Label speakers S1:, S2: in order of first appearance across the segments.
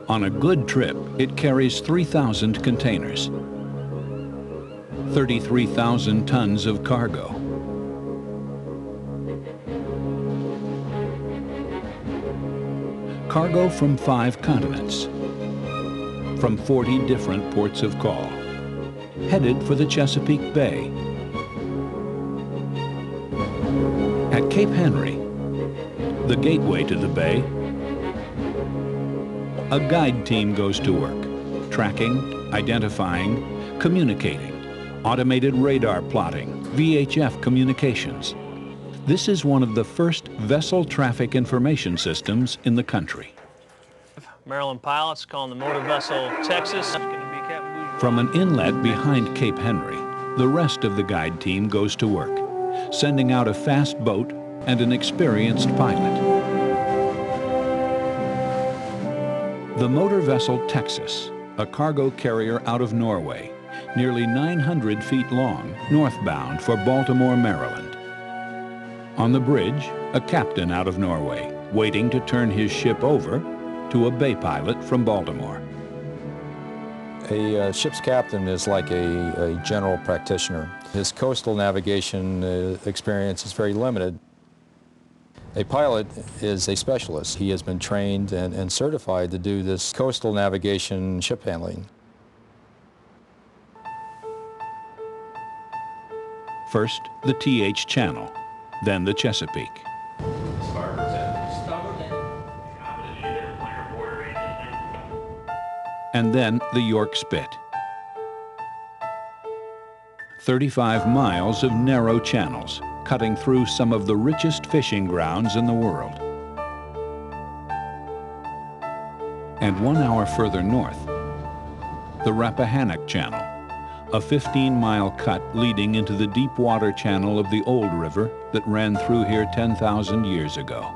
S1: On a good trip, it carries 3,000 containers, 33,000 tons of cargo. Cargo from 5 continents, from 40 different ports of call, headed for the Chesapeake Bay. At Cape Henry, the gateway to the bay, a guide team goes to work, tracking, identifying, communicating, automated radar plotting, VHF communications. This is one of the first vessel traffic information systems in the country.
S2: Maryland pilots calling the motor vessel Texas.
S1: From an inlet behind Cape Henry, the rest of the guide team goes to work, sending out a fast boat and an experienced pilot. The motor vessel Texas, a cargo carrier out of Norway, nearly 900 feet long, northbound for Baltimore, Maryland. On the bridge, a captain out of Norway, waiting to turn his ship over to a bay pilot from Baltimore.
S3: A ship's captain is like a general practitioner. His coastal navigation experience is very limited. A pilot is a specialist. He has been trained and certified to do this coastal navigation ship handling.
S1: First, the TH Channel, then the Chesapeake. And then the York Spit. 35 miles of narrow channels, cutting through some of the richest fishing grounds in the world. And 1 hour further north, the Rappahannock Channel, a 15-mile cut leading into the deep water channel of the old river that ran through here 10,000 years ago.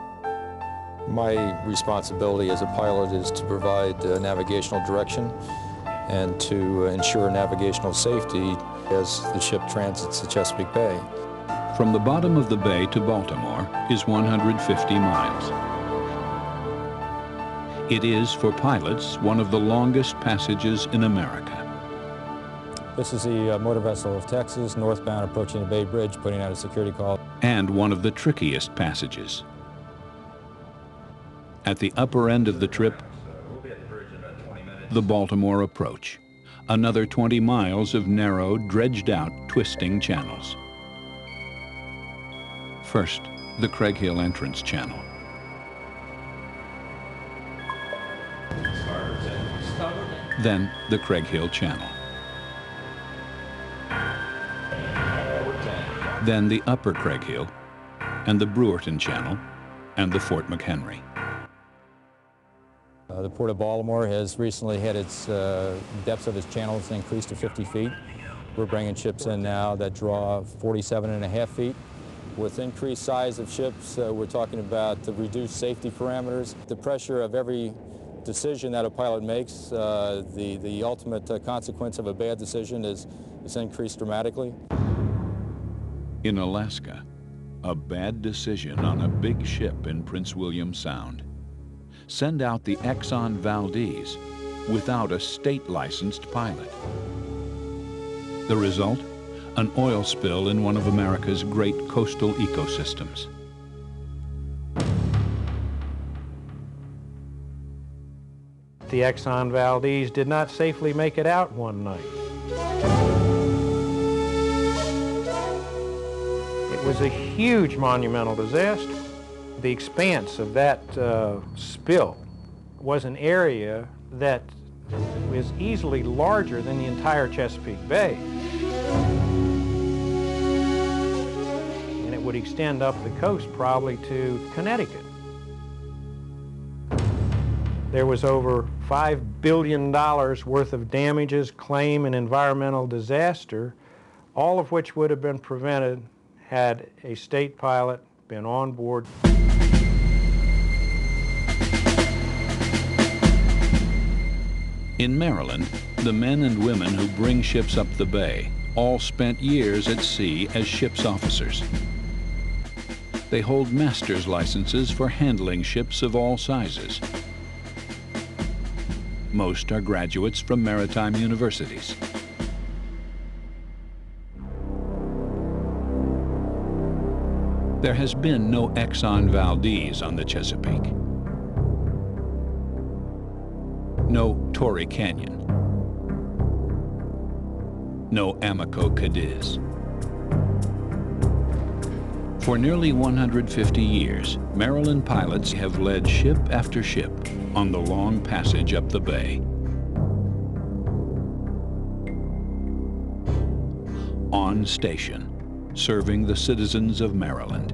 S3: My responsibility as a pilot is to provide navigational direction and to ensure navigational safety as the ship transits the Chesapeake Bay.
S1: From the bottom of the bay to Baltimore is 150 miles. It is, for pilots, one of the longest passages in America.
S3: This is the motor vessel of Texas, northbound approaching the Bay Bridge, putting out a security call.
S1: And one of the trickiest passages. At the upper end of the trip, the Baltimore approach, another 20 miles of narrow, dredged-out, twisting channels. First, the Craig Hill entrance channel. Then the Craig Hill Channel. Then the Upper Craig Hill, and the Brewerton Channel, and the Fort McHenry.
S3: The Port of Baltimore has recently had its depths of its channels increased to 50 feet. We're bringing ships in now that draw 47.5 feet. With increased size of ships, we're talking about the reduced safety parameters. The pressure of every decision that a pilot makes, the ultimate consequence of a bad decision is increased dramatically.
S1: In Alaska, a bad decision on a big ship in Prince William Sound. Send out the Exxon Valdez without a state-licensed pilot. The result? An oil spill in one of America's great coastal ecosystems.
S4: The Exxon Valdez did not safely make it out one night. It was a huge monumental disaster. The expanse of that spill was an area that was easily larger than the entire Chesapeake Bay. And it would extend up the coast probably to Connecticut. There was over $5 billion worth of damages, claim, and environmental disaster, all of which would have been prevented had a state pilot been on board.
S1: In Maryland, the men and women who bring ships up the bay all spent years at sea as ship's officers. They hold master's licenses for handling ships of all sizes. Most are graduates from maritime universities. There has been no Exxon Valdez on the Chesapeake. No Torrey Canyon. No Amoco Cadiz. For nearly 150 years, Maryland pilots have led ship after ship on the long passage up the bay. On station, serving the citizens of Maryland.